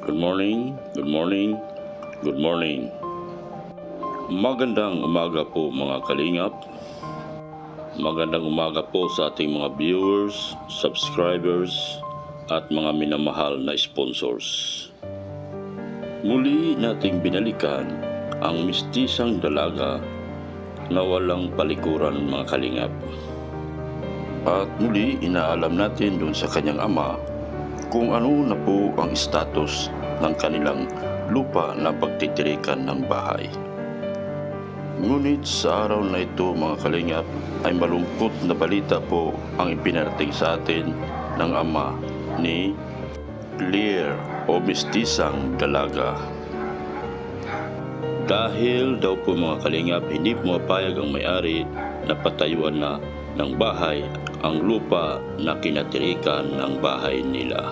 Good morning, good morning, good morning. Magandang umaga po mga kalingap. Magandang umaga po sa ating mga viewers, subscribers, at mga minamahal na sponsors. Muli nating binalikan ang mistisang dalaga na walang palikuran mga kalingap. At muli inaalam natin doon sa kanyang ama kung ano na po ang status ng kanilang lupa na pagtitirikan ng bahay. Ngunit sa araw na ito mga kalingap ay malungkot na balita po ang ipinarating sa atin ng ama ni Claire o mistisang dalaga. Dahil daw po mga kalingap hindi pumapayag ang may-ari na patayuan na ng bahay ang lupa na kinatirikan ng bahay nila.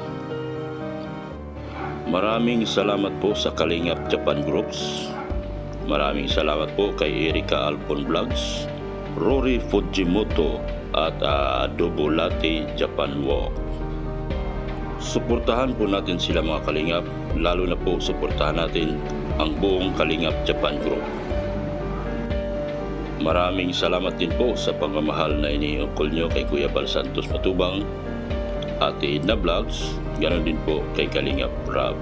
Maraming salamat po sa Kalingap Japan Groups. Maraming salamat po kay Erika Alpon Vlogs, Rory Fujimoto at Adobo Latte Japan Walk. Suportahan po natin sila mga kalingap, lalo na po suportahan natin ang buong Kalingap Japan Group. Maraming salamat din po sa pagmamahal na iniukol nyo kay Kuya Bal Santos Matubang, Ate Edna Vlogs, ganoon din po kay Kalingap Rob.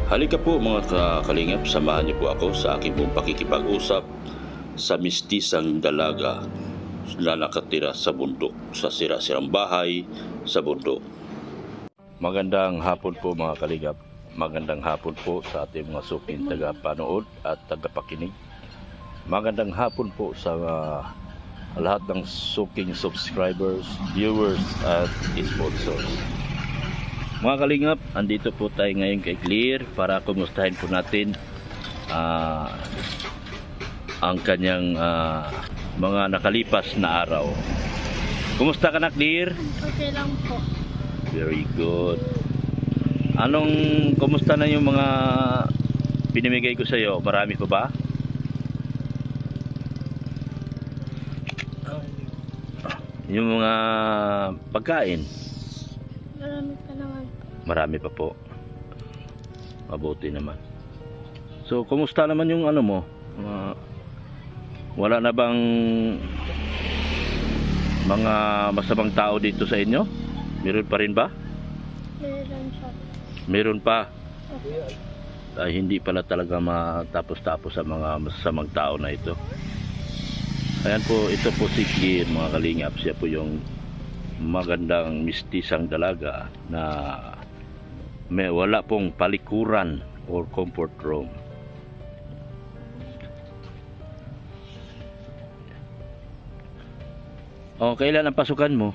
Halika po mga kalingap, samahan niyo po ako sa aking pong pakikipag-usap sa mistisang dalaga na nakatira sa bundok, sa sira-sirang bahay sa bundok. Magandang hapon po mga kalingap, magandang hapon po sa ating mga suking tagapanood at tagapakinig. Magandang hapon po sa lahat ng suking subscribers, viewers at sponsors. Mga kalingap, andito po tayo ngayon kay Claire para kumustahin po natin ang kanyang mga nakalipas na araw. Kumusta ka na, Claire? Okay lang po. Very good. Kumusta na yung mga pinamigay ko sa iyo? Marami pa ba? Yung mga pagkain? Marami pa naman po. Marami pa po. Mabuti naman. So, kumusta naman yung ano mo? Wala na bang mga masamang tao dito sa inyo? Meron pa rin ba? Meron siya. Meron pa? Okay. Ay, hindi pala talaga matapos-tapos sa mga masasamang tao na ito. Ayan po, ito po si Claire mga kalingap. Siya po yung magandang mistisang dalaga na wala pong palikuran or comfort room. O, kailan ang pasukan mo?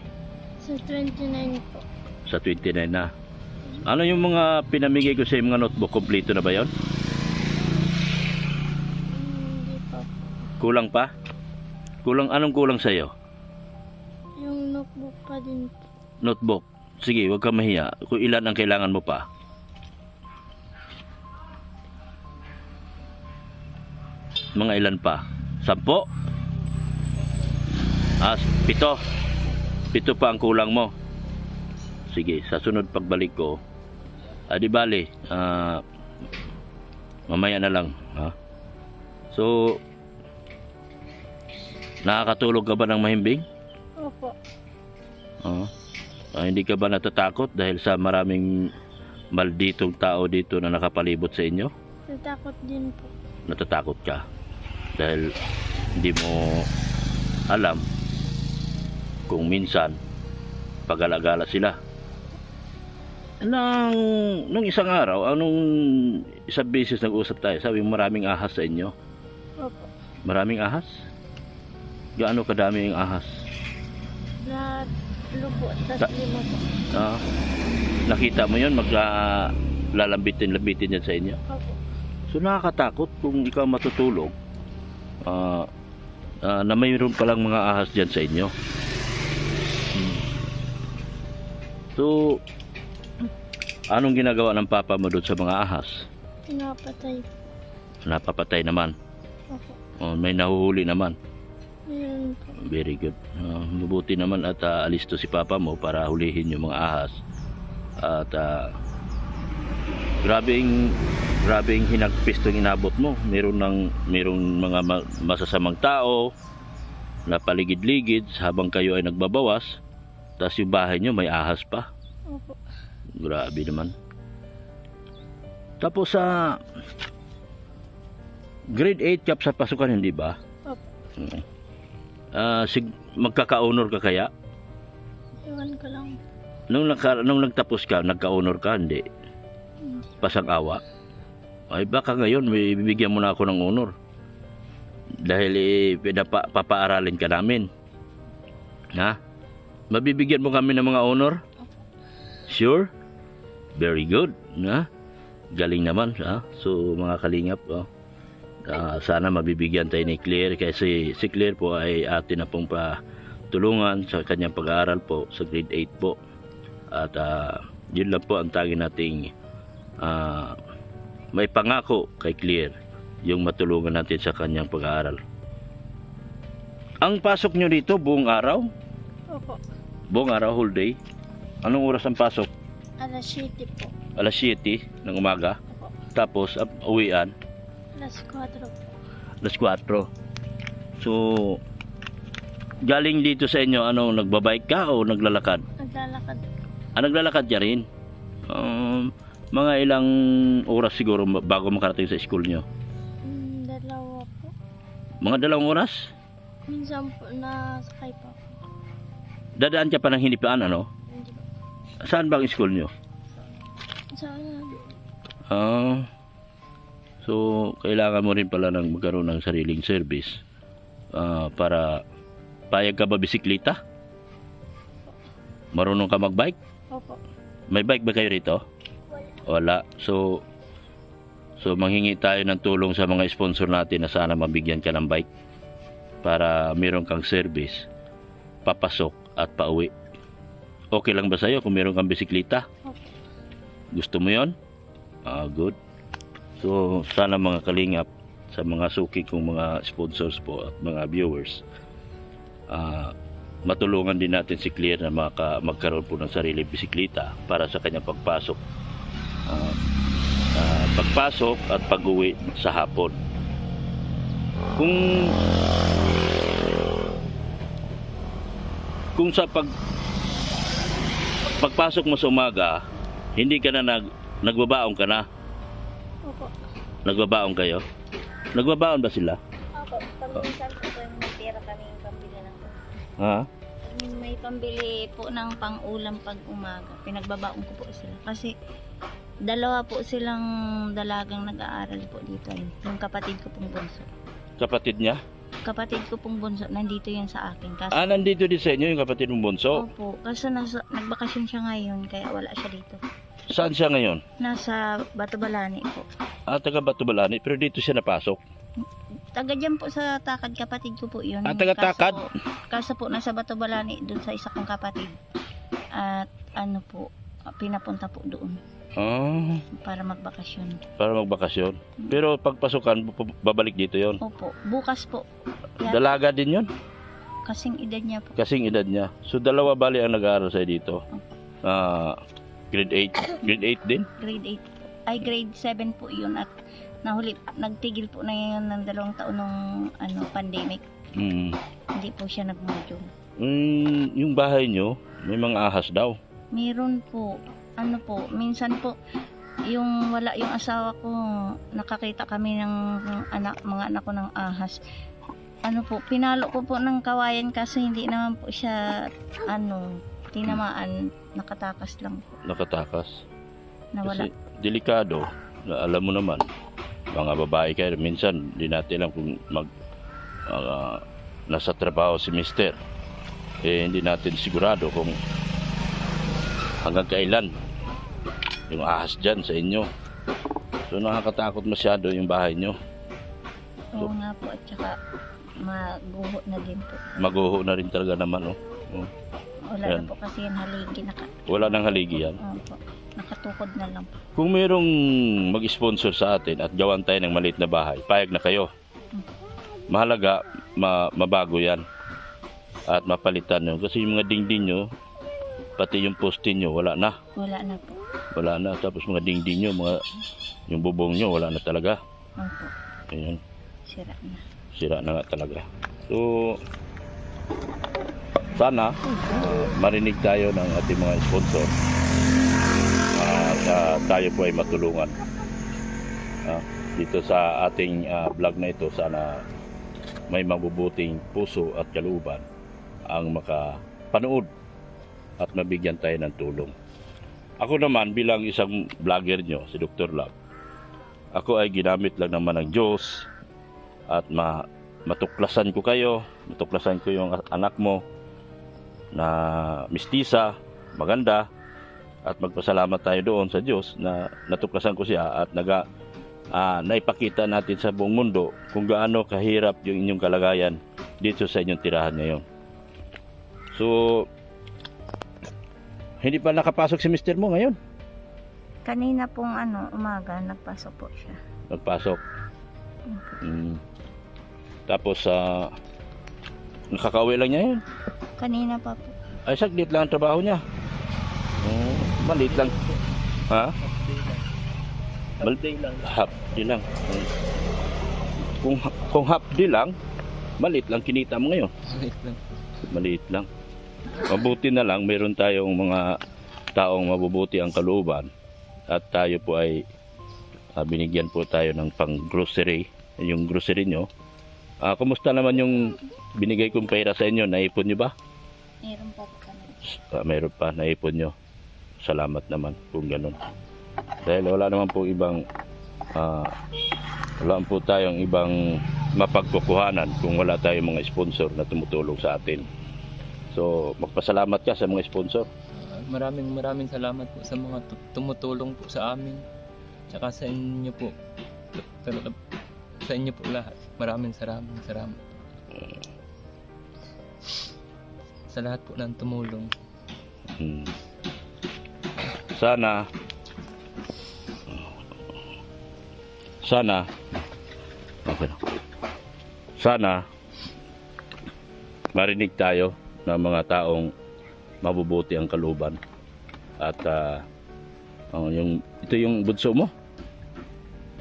Sa 29 po. Sa 29 na. Ano yung mga pinamigay ko sa mga notebook? Kompleto na ba yon? Hindi pa po. Kulang pa? Anong kulang sa'yo? Yung notebook pa din po. Notebook. Sige, huwag kang mahiya. Kung ilan ang kailangan mo pa. Mga ilan pa? 10? 7. 7 pa ang kulang mo. Sige, sa sunod pagbalik ko, di bale, mamaya na lang. Ha? So, nakakatulog ka ba ng mahimbing? Opo. Hindi ka ba natatakot dahil sa maraming malditong tao dito na nakapalibot sa inyo? Natakot din po. Natatakot ka dahil hindi mo alam kung minsan pag-alagala sila. Nung isang araw, isang beses nag-usap tayo, sabi maraming ahas sa inyo. Opo. Maraming ahas? Gaano kadami yung ahas? Lahat lupo, tas 5 po. Nakita mo yun, lalabitin yan sa inyo. Opo. So nakakatakot kung ikaw matutulog na mayroon palang mga ahas dyan sa inyo. So, anong ginagawa ng papa mo doon sa mga ahas? Pinapatay. Napapatay naman. Opo. May nahuhuli naman. Meron po. Very good. Mabuti naman at alis to si papa mo para hulihin yung mga ahas. At Grabing hinagpis tong inabot mo. Merong mga masasamang tao na paligid-ligid habang kayo ay nagbabawas. Tapos yung bahay nyo may ahas pa. Opo. Grabe naman. Tapos sa grade 8 ka sa pasukan, hindi ba? Opo. Magkaka-honor ka kaya? Iwan ko lang. Nung nagtapos ka, nagka-honor ka, hindi? Hindi. Pasang-awa? Ay baka ngayon may bibigyan mo na ako ng honor. Dahil papaaralin ka namin. Ha? Mabibigyan mo kami ng mga honor? Sure? Very good. Ha? Galing naman. Ha? So mga kalingap, sana mabibigyan tayo ni Claire kasi si Claire po ay atin na pong patulungan sa kanyang pag-aaral po sa grade 8 po. At yun lang po ang tanging nating may pangako kay Claire, yung matulungan natin sa kanyang pag-aaral. Ang pasok nyo dito buong araw? Opo. Buong araw, whole day? Anong oras ang pasok? Alas 7 po. Alas 7 ng umaga? Opo. Tapos uwian? Alas 4 po. Alas 4. So galing dito sa inyo, nagbabike ka o naglalakad? Naglalakad. Naglalakad ka rin? Mga ilang oras siguro bago makarating sa school nyo? Dalawa po. Mga 2 oras? Minsan po nasakay pa ako. Dadaan ka pa ng hinipaan, ano? Hindi po. Saan ba ang school nyo? So kailangan mo rin pala ng magkaroon ng sariling service para payag ka ba bisikleta? Marunong ka magbike? Opo. May bike ba kayo rito? Wala. So manghingi tayo ng tulong sa mga sponsor natin na sana mabigyan ka ng bike para meron kang service papasok at pauwi. Okay lang ba sa'yo kung meron kang bisikleta? Opo. Gusto mo yon? Good. So sana mga kalingap, sa mga suki kong mga sponsors po at mga viewers, matulungan din natin si Claire na magkaroon po ng sarili bisikleta para sa kanyang pagpasok at pag-uwi sa hapon. Kung sa pagpasok mo sa umaga, hindi ka na nagbabaong ka na. Opo. Nagbabaong kayo? Nagbabaon ba sila? Opo. Pag minsan po may pera kami pambili ng Ha? may pambili po ng pang-ulam pag umaga. Pinagbabaon ko po sila. Kasi dalawa po silang dalagang nag-aaral po dito. Yung kapatid ko pong bunso. Kapatid niya? Kapatid ko pong bunso, nandito yan sa akin. Kasi, Nandito din sa inyo yung kapatid mong bunso? opo. Kasi nagbakasyon siya ngayon, kaya wala siya dito. Saan siya ngayon? Nasa Batubalani po. Taga Batubalani, pero dito siya napasok. Taga dyan po sa Takad, kapatid ko po yun. Taga Takad? Kaso po, nasa Batubalani, doon sa isa kong kapatid. At pinapunta po doon. Para magbakasyon. Para magbakasyon. Pero pagpasukan, babalik dito yon. Opo, bukas po. Yan, Dalaga din yon? kasing edad niya po. Kasing edad niya. So dalawa bali ang nag-aaral sa dito. Grade 8. Grade 8 din? Grade 8 po. Ay, grade 7 po yun. At nagtigil po na yun ng 2 taon nung pandemic. Hindi po siya nag-module. Yung bahay nyo, may mga ahas daw. Meron po. Minsan po, wala yung asawa ko, nakakita kami ng mga anak ko ng ahas. Pinalo ko po ng kawayan kasi hindi naman po siya, tinamaan, nakatakas lang po. Nakatakas. Nawala. Kasi delikado, alam mo naman, mga babae kayo, minsan di natin alam kung nasa trabaho si mister. Hindi natin sigurado kung hanggang kailan yung ahas dyan sa inyo. So nakakatakot masyado yung bahay nyo. Oo nga po, at saka maguho na din po. Maguho na rin talaga naman. Wala Yan. na po kasi yan haligi. Wala nang haligi yan. Opo, nakatukod na lang po. Kung mayroong mag-sponsor sa atin at gawan tayo ng maliit na bahay, payag na kayo. Mahalaga, mabago yan. At mapalitan nyo. Kasi yung mga dingding nyo, Pati yung poste nyo, wala na. Wala na po. Wala na. Tapos mga dingding nyo, yung bubong nyo, wala na talaga. Opo. Ayan. Sira na. Sira na nga talaga. So, sana marinig tayo ng ating mga sponsor at tayo po ay matulungan. Dito sa ating vlog na ito, sana may mabubuting puso at kalooban ang makapanood at mabigyan tayo ng tulong. Ako naman bilang isang vlogger nyo, si Dr. Love, ako ay ginamit lang naman ng Diyos at matuklasan ko kayo, matuklasan ko yung anak mo na mistisa, maganda, at magpasalamat tayo doon sa Diyos na natuklasan ko siya at naipakita natin sa buong mundo kung gaano kahirap yung inyong kalagayan dito sa inyong tirahan ngayon. So, hindi pa nakapasok si mister mo ngayon? Kanina pong umaga, nagpasok po siya. Nagpasok. Tapos, nakakauwi lang niya yun? Kanina pa po. Ay, saglit lang ang trabaho niya. Maliit lang. Ha? Half day lang. Half day lang. Kung half day lang, maliit lang kinita mo ngayon. Maliit lang. Maliit lang. Mabuti na lang, mayroon tayong mga taong mabubuti ang kalooban at tayo po ay binigyan po tayo ng pang-grocery, yung grocery nyo. Kumusta naman yung binigay kong pera sa inyo? Naipon nyo ba? Meron pa po kami. Mayroon pa, naipon nyo. Salamat naman kung ganun. Dahil wala naman po ibang wala po tayong ibang mapagkukuhanan kung wala tayong mga sponsor na tumutulong sa atin. So, magpasalamat ka sa mga sponsor. Maraming salamat po sa mga tumutulong po sa amin. Tsaka sa inyo po. Sa inyo po lahat. Maraming salamat. Sa lahat po ng tumulong. Sana marinig tayo ng mga taong mabubuti ang kalooban at ito yung bunso mo.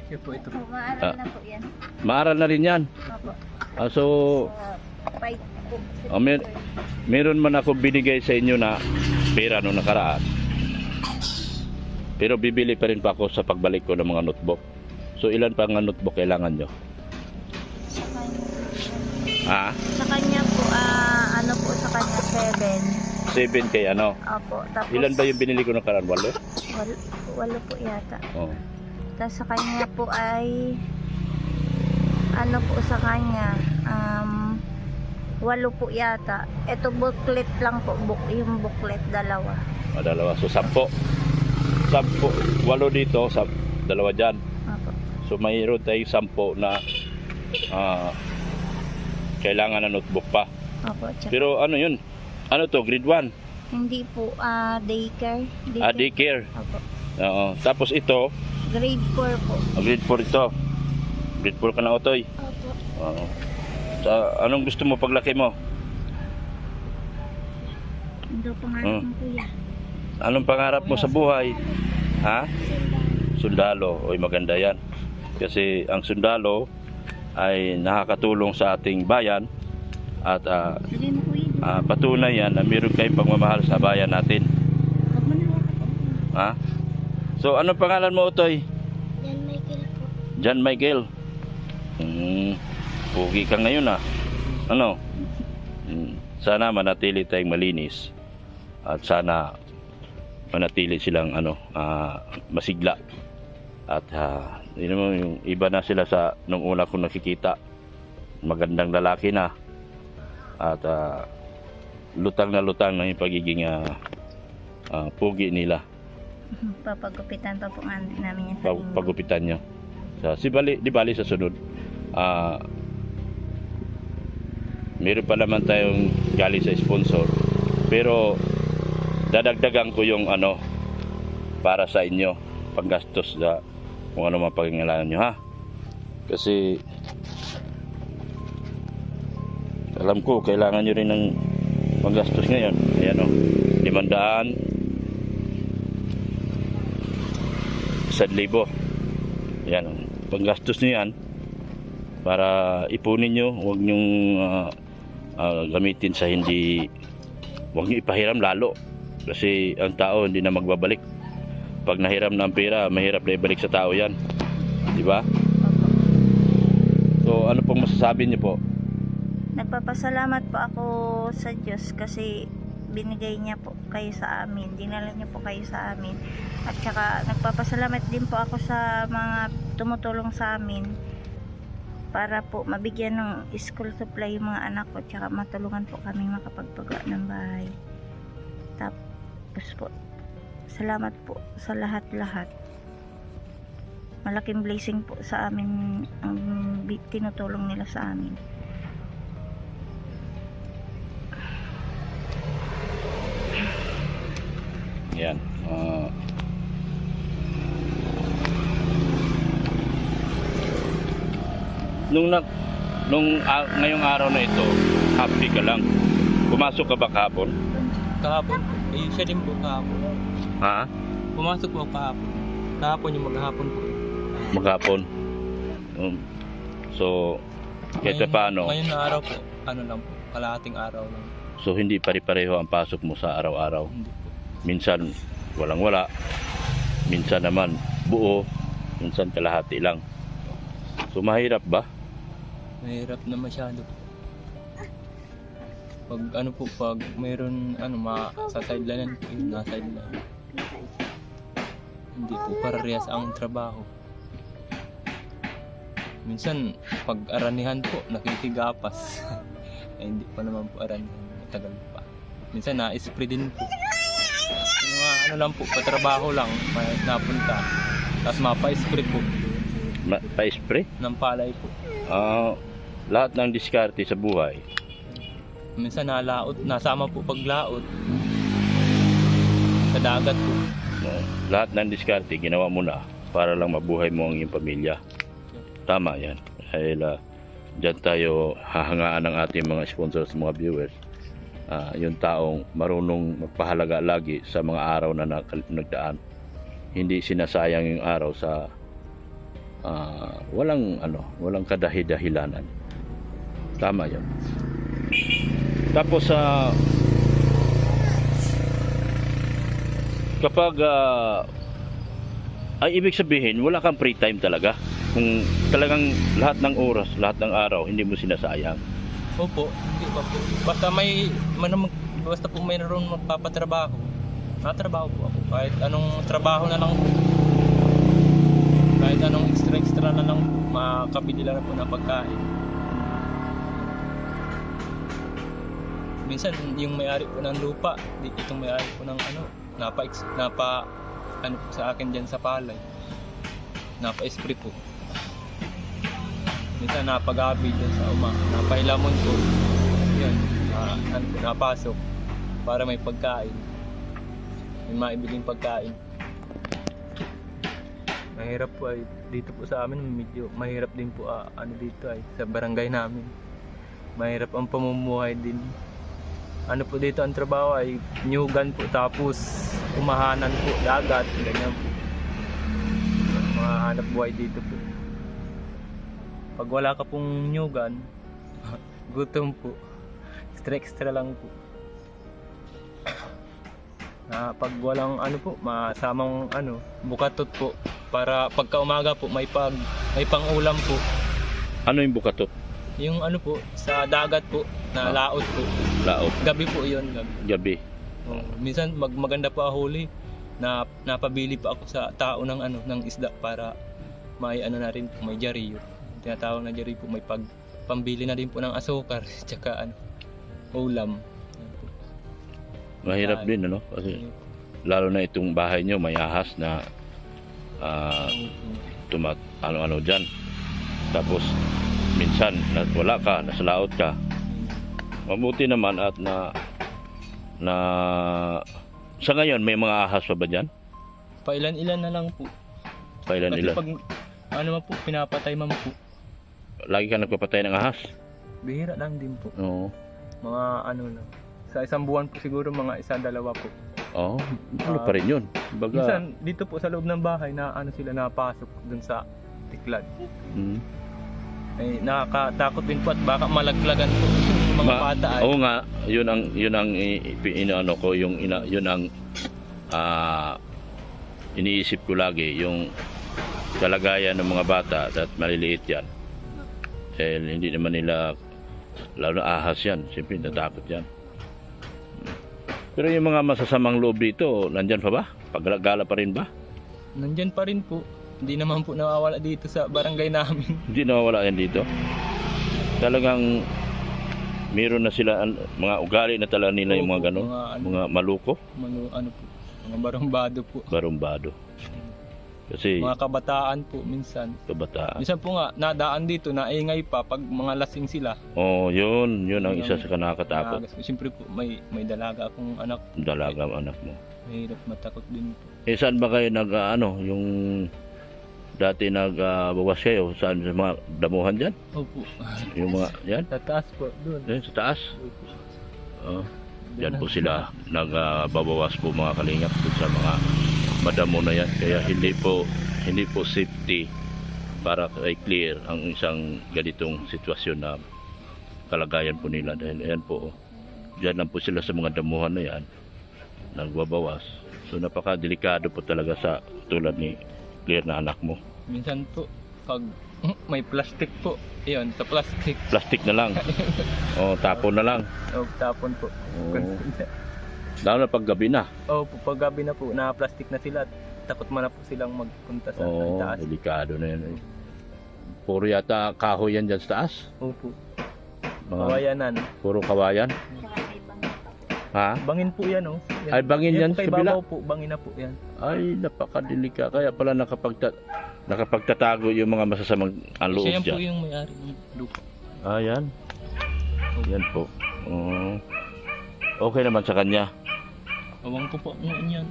Kaya po ito po. Maaral na po yan. Maaral na rin yan. Opo. So Fight po. meron man ako binigay sa inyo na pera noong nakaraan, pero bibili pa rin pa ako sa pagbalik ko ng mga notebook. So ilan pa nga notebook kailangan nyo? Sa kanya. Ha? Sa kanya po, sa kanya 7. 7 kay ano? Opo. Tapos, Ilan ba yung binili ko nakaraan? 8? Walo po yata. Oh. Tapos sa kanya po ay sa kanya 8 po yata. Ito booklet lang po, yung booklet dalawa. Dalawa. So 10. 8 dito, 2 dyan. Opo. So mayroon tayong 10 na kailangan na notebook pa. Opo. Tsaka, Pero ano yun? Ano to? Grade 1? hindi po Daycare. daycare. Daycare. Opo. Oo. Tapos ito, Grade 4 po. grade 4 ito. Grade 4 ka na, Otoy. Opo. Oo. Sa anong gusto mo paglaki mo? Ito pangarap mo kuya. Anong pangarap mo sa buhay? Ha? Sundalo. Oy, maganda yan. Kasi ang sundalo ay nakakatulong sa ating bayan at Lagay mo kuya. patunay yan na mayroon kayong pagmamahal sa bayan natin. Huwag mo na Ha? So, anong pangalan mo, Otoy? Yan Michael po. John Michael. Pugi ka ngayon Ano? Sana manatili tayong malinis at sana manatili silang masigla. At yung iba na sila sa nung una kong nakikita. Magandang lalaki na. At lutang na yung pagiging pugi nila. Papagupitan pa po namin yan sa inyo. Pagupitan nyo. Di bali sa sunod. Meron pa naman tayong galing sa sponsor. Pero dadagdagan ko yung para sa inyo. Panggastos sa kung ano man pagingalanan nyo, ha? Kasi alam ko, kailangan nyo rin ng panggastos ngayon. Ayan 5 500, 1,000. Yan, panggastos nyo yan para ipunin nyo. Huwag nyong gamitin sa hindi, huwag nyo ipahiram lalo, kasi ang tao hindi na magbabalik. Pag nahiram na ang pera, mahirap na ibalik sa tao yan, di ba? So ano pong masasabi niyo po? Nagpapasalamat po ako sa Diyos kasi binigay niya po kayo sa amin, dinala niya po kayo sa amin. At saka nagpapasalamat din po ako sa mga tumutulong sa amin para po mabigyan ng school supply yung mga anak ko, tsaka matulungan po kami makapagpagawa ng bahay. Tapos po, salamat po sa lahat-lahat. Malaking blessing po sa amin ang tinutulong nila sa amin. Yan. Ngayong araw na ito, happy ka lang. Pumasok ka ba kahapon? Kahapon po. Siya din po kahapon. Ha? Pumasok po kahapon. Kahapon yung maghapon po. Maghapon. So, kahit paano, Ngayon na araw po, ano lang po, kalahating araw lang. so hindi pare-pareho ang pasok mo sa araw-araw. Hindi po. Minsan walang-wala, minsan naman buo, minsan kalahati lang. So mahirap ba? Mahirap na masyado po. Pag ano po, pag mayroon sa sideline po yun, na sideline. Hindi po parehas ang trabaho. Minsan, pag aranihan po, nakitigapas. Hindi pa naman po aranihan, matagal pa. Minsan na-spray din po. Yung mga lang po, patrabaho lang, may napunta. Tapos mapa-spray po, Pa-spray? ng palay po. Lahat ng diskarte sa buhay, Minsan nalaot, nasama po paglaot. Sa dagat po. lahat ng diskarte ginawa mo na para lang mabuhay mo ang iyong pamilya. Tama yan. Dahil dyan tayo hahangaan ng ating mga sponsors, mga viewers. Yung taong marunong magpahalaga lagi sa mga araw na nagdaan. Hindi sinasayang yung araw sa walang kadahi-dahilanan. Tama yan. Tapos kapag ay ibig sabihin wala kang free time talaga. Kung talagang lahat ng oras, lahat ng araw hindi mo sinasayang. Opo, hindi pa po. Basta po mayroon magpapatrabaho. Natrabaho po ako. Kahit anong trabaho na lang po. Kahit anong extra na lang po. Makabili lang po na pagkain. Minsan yung may-ari po ng lupa, itong may-ari po ng napa po sa akin dyan sa palay. Napa-spray po. Minsan napagabi dyan sa napahilamon po. Yun, napasok para may pagkain. May maibiling pagkain. Mahirap po ay dito po sa amin, medyo mahirap din po dito ay sa barangay namin. Mahirap ang pamumuhay din. Ano po dito ang trabaho ay nyugan po, tapos umahanan po, dagat, ganyan po. Mga hanap buhay dito po. Pag wala ka pong nyugan, gutom po. Extra lang po. Pag walang masamang bukatot po, para pagka umaga po may pang-ulam po. Ano yung bukatot? Yung po, sa dagat po, na laot po. Laot. Gabi po yun, Gabi. Minsan maganda po huli, napabili pa ako sa tao ng isda para may na rin po, may jariyo. Tinatawag na jariyo po, may pambili na rin po ng asukar, tsaka ulam. Mahirap din kasi lalo na itong bahay nyo may ahas na dyan. Tapos minsan wala ka, nasa laot ka. Mabuti naman at na sa ngayon may mga ahas pa ba dyan? Pailan-ilan na lang po. Pailan-ilan? Kasi pag po, pinapatay man po. Lagi ka nagpapatay ng ahas? Bihira lang din po. Oo. Mga lang. Sa isang buwan po siguro mga 1-2 po. Oh, ano pa rin yun? Baga, Minsan dito po sa loob ng bahay na ano sila napasok dun sa tiklad. mm. Ay nakakatakot din po at baka malaglagan po yung mga bata ay. Oo nga, yun ang inaano ko, yun ang iniisip ko lagi, yung kalagayan ng mga bata at maliliit yan. Eh, hindi naman nila, lalo na ahas yan, siyempre natakot yan. Pero yung mga masasamang loob dito, nandyan pa ba? Paggala pa rin ba? Nandyan pa rin po. Hindi naman po nawawala dito sa barangay namin. Hindi nawawala yan dito. Talagang meron na sila mga ugali na talaga nila yung mga gano'n, mga maluko, Ano po, mga barumbado po. barumbado. Kasi Mga kabataan po minsan. kabataan. Minsan po nga, nadaan dito, naingay pa pag mga lasing sila. Oh, yun ang isa sa nakakatakot. Siyempre po, may dalaga akong anak. Dalaga ang anak mo. Mahirap matakot din po. Eh, saan ba kayo yung dati bawas kayo? Saan sa mga damuhan dyan? Opo. Yung mga, yan? Sa taas po, doon. Sa taas? Oh, yan po sila. Nagbabawas po mga kalingap dun sa mga madamo na yan. Kaya hindi po safety para kay clear ang isang ganitong sitwasyon na kalagayan po nila. Dahil ayan po, dyan lang po sila sa mga damuhan na yan. Nagbabawas. So napaka-delikado po talaga sa tulad ni Clear na anak mo. Minsan po, pag may plastic po, yun, sa plastic. Plastic na lang. Oh, tapon na lang. O, tapon po. Oh. Lalo na pag gabi na. Opo, pag gabi na po, na-plastic na sila. Takot man na po silang magpunta sa Oh, taas. delikado na yan. Puro yata kahoy yan dyan sa taas. Opo, Mga, kawayanan. puro kawayan. Ha? Bangin po yan, oh. Ay, bangin yan po kay sa bila? babaw po, bangin na po yan. Ay, napakadelika. Kaya pala nakapagtatago yung mga masasamang ang loob Siya yan po dyan. yung may-ari ng lupa. Ah, yan. Yan po. Oh. Okay naman sa kanya. Awang ko po noon yan.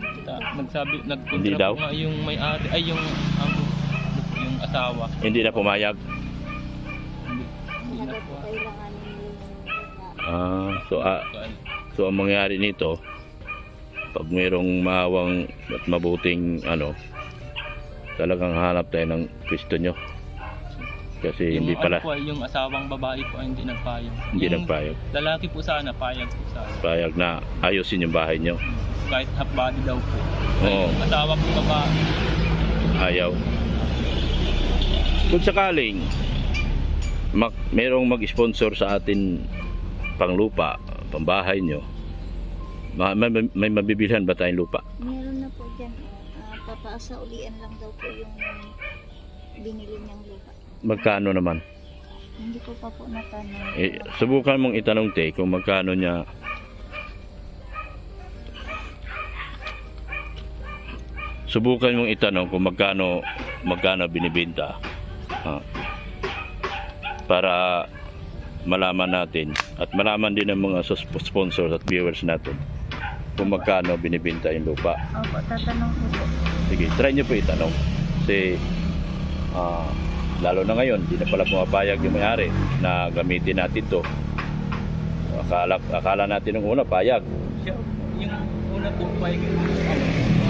Nagsabi, Hindi nagkontra daw? po nga yung may-ari, ay yung asawa. Hindi na pumayag. Hindi na po. So ang mangyari nito, pag mayroong mahawang at mabuting talagang hanap tayo ng pwesto nyo. Kasi hindi pala, Yung asawang babae po ay hindi nagpayag. hindi Yung nagpayag. lalaki po sana, payag po sana. Payag na ayusin yung bahay nyo. Kahit half body daw po. Oo. Yung asawa po babae. Ayaw. Kung sakaling merong mag-sponsor sa atin pang lupa, pang bahay nyo, may mabibilhan ba tayong lupa? Meron na po dyan. Papaasa ulian lang daw po yung binili niyang lupa. Magkano naman? Hindi ko pa po natanong. Subukan mong itanong kung magkano niya. Subukan mong itanong kung magkano binibenta. Para malaman natin at malaman din ng mga sponsors at viewers natin kung magkano binibenta yung lupa. Opo, tatanong ko po. Sige, try nyo po itanong. Kasi lalo na ngayon, di na pala pumapayag yung may-ari na gamitin natin to. Akala natin nung una payag. Siya, yung una po, payag yung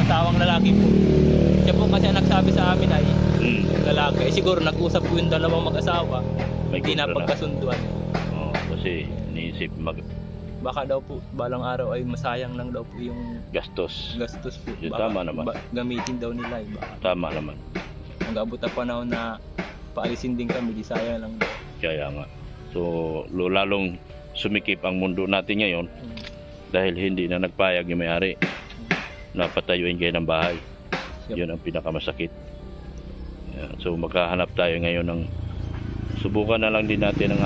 asawang lalaki po. Siya po kasi ang nagsabi sa amin ay yung lalaki. Siguro nag-usap po yung dalawang mag-asawa. May Hindi na kontra na. pagkasunduan. Kasi niisip Baka daw po, balang araw ay masayang lang daw po yung gastos. gastos po. Yung tama naman. Gamitin daw nila. Baka Tama naman. mag-abot na panahon na paalisin din kami, di sayang lang daw. Kaya nga. So, lalong sumikip ang mundo natin ngayon dahil hindi na nagpayag yung may-ari na patayuin kayo ng bahay. Yun ang pinakamasakit. So, maghahanap tayo ngayon ng subukan na lang din natin ng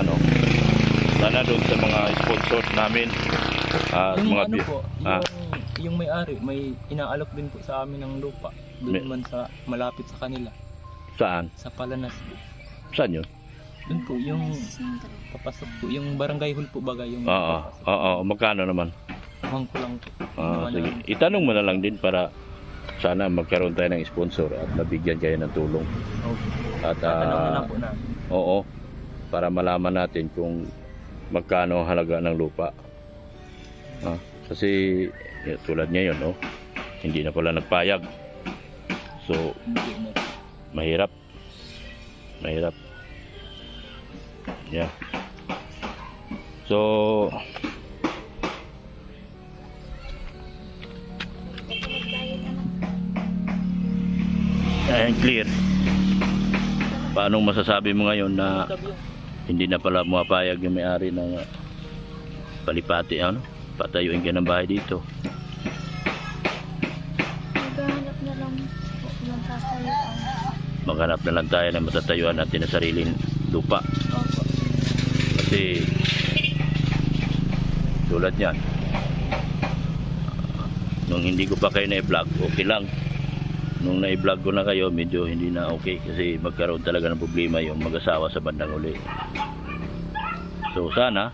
sana doon sa mga sponsors namin. Yung may-ari, may inaalok din po sa amin ng lupa. Doon man sa malapit sa kanila. Saan? Sa Palanas po. Saan yun? Doon po yung papasok po. Yung barangay hall po baga. Yung Oo. Magkano naman? Huwag ko lang po. Sige. Itanong mo na lang din para sana magkaroon tayo ng sponsor at nabigyan kayo ng tulong. Okay. At Tatanong na lang po na. oo, para malaman natin kung magkano ang halaga ng lupa. Kasi Tulad ngayon, oh, hindi na pala nagpayag. So, mahirap. Mahirap. Yeah. So, ayan, clear. Paano masasabi mo ngayon na hindi na pala mapayag yung may-ari ng palipati, ano? Patayuin ka ng bahay dito. Maghanap na lang po ng tatayuan. Maghanap na lang tayo ng matatayuan natin na sariling lupa. Opo. Kasi tulad yan, nung hindi ko pa kayo na-vlog, okay lang. Nung na-vlog ko na kayo, medyo hindi na okay kasi magkaroon talaga ng problema yung mag-asawa sa bandang uli. So sana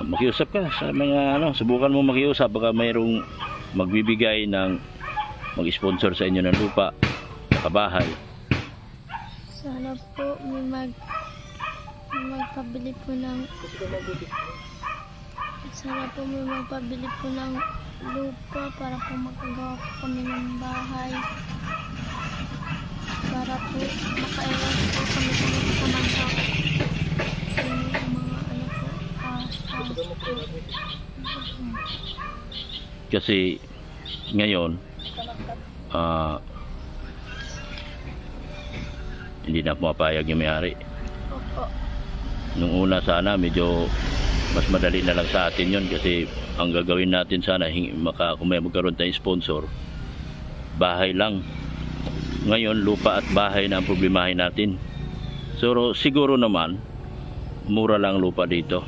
makiusap ka sa mga subukan mo makiusap, baka mayroong magbibigay ng mag-sponsor sa inyo ng lupa, kabahay. Sana po may magpabili po ng lupa para po makagawa po kami ng bahay. Para po makaiwas po kami sa mga kamangkak. Yung mga Kasi ngayon hindi na pumapayag yung may-ari. Opo. Nung una sana medyo mas madali na lang sa atin yon kasi ang gagawin natin sana kung may magkaroon tayong sponsor, bahay lang. Ngayon lupa at bahay na ang problemahin natin. So siguro naman mura lang lupa dito.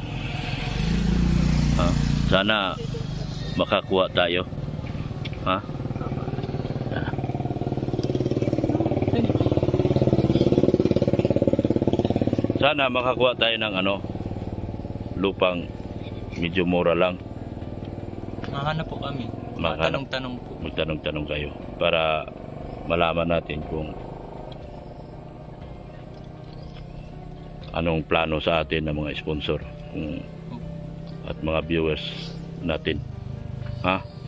Sana makakuha tayo. Sana makakuha tayo ng lupang medyo mura lang. Mahanap po kami. Mahanap. Tanong-tanong po. Magtanong-tanong kayo para malaman natin kung anong plano sa atin ng mga sponsor at mga viewers natin.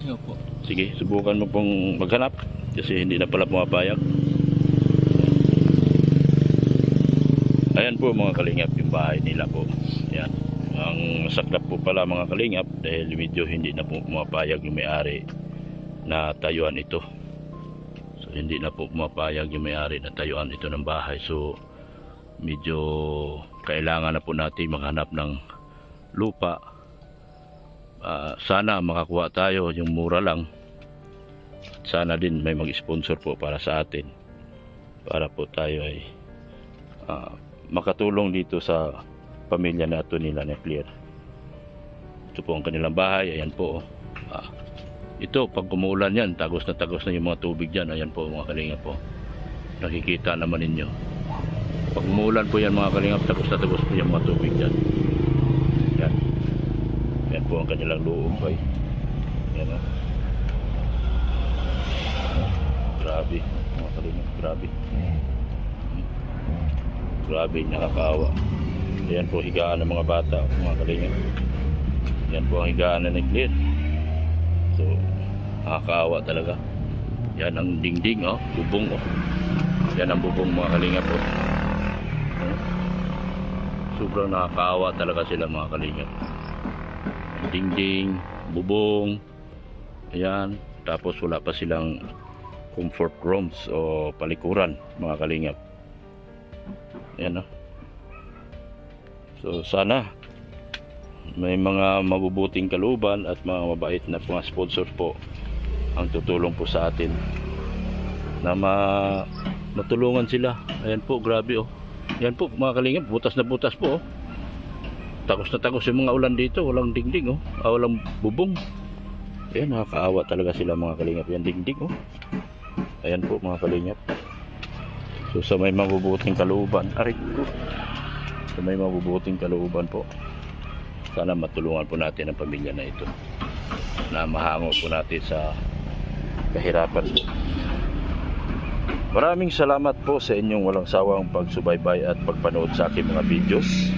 Yo po. Sige, subukan mo pong maghanap kasi hindi na pala pumapayag. Ayan po mga kalingap yung bahay nila po. Ayan. Ang masaklap po pala mga kalingap dahil medyo hindi na po pumapayag yung may-ari na tayuan ito. So hindi na po pumapayag yung may-ari na tayuan ito ng bahay. So medyo kailangan na po natin maghanap ng lupa. Sana makakuha tayo yung mura lang. Sana din may mag-sponsor po para sa atin para po tayo ay makatulong dito sa pamilya na ito nila na Clear. Ito po ang kanilang bahay. Ayan po. Ito pag umuulan yan, tagos na yung mga tubig dyan. Ayan po mga kalingap po. Nakikita naman ninyo. Pag umuulan po yan mga kalingap, tagos po yung mga tubig dyan. Yan. Yan po ang kanilang loob ay. Yan o. Grabe mga kalingap. Grabe. Grabe, nakakaawa. Yan po higaan ng mga bata, mga kalingap. Yan po ang higaan na Clear. So, nakakaawa talaga. Yan ang dingding, bubong, Yan ang bubong mga kalingap, Sobrang nakakaawa talaga sila mga kalingap. Dingding, bubong, ayan. Tapos wala pa silang comfort rooms o palikuran mga kalingap. Ayan, So sana may mga mabubuting kalooban at mga mabait na mga sponsor po ang tutulong po sa atin na matulungan sila. Ayan po, grabe Ayan po mga kalingap, butas na butas po Tagos na tagos yung mga ulan dito, walang dingding walang bubong. Ayan, nakakaawa talaga sila mga kalingap. Yan dingding Ayan po mga kalingap. So sa may mabubuting kalooban, sa may mabubuting kalooban po, sana matulungan po natin ang pamilya na ito na mahango po natin sa kahirapan po. Maraming salamat po sa inyong walang sawang pagsubaybay at pagpanood sa aking mga videos.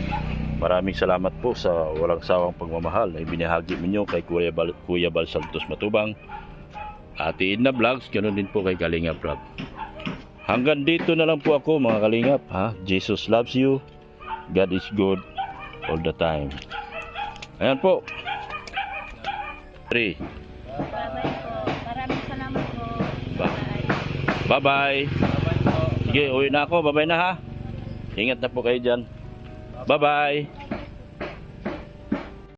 Maraming salamat po sa walang sawang pagmamahal na ibinahagi ninyo kay Kuya Bal Santos Matubang, Ate Edna Vlogs, ganoon din po kay Kalingap Rob. Hanggang dito na lang po ako mga Kalingap, ha? Jesus loves you. God is good all the time. Ayan po. 3. Bye-bye po. Maraming salamat po. Bye-bye. Sige, uwi na ako. Bye-bye na ha. Ingat na po kayo dyan. Bye-bye.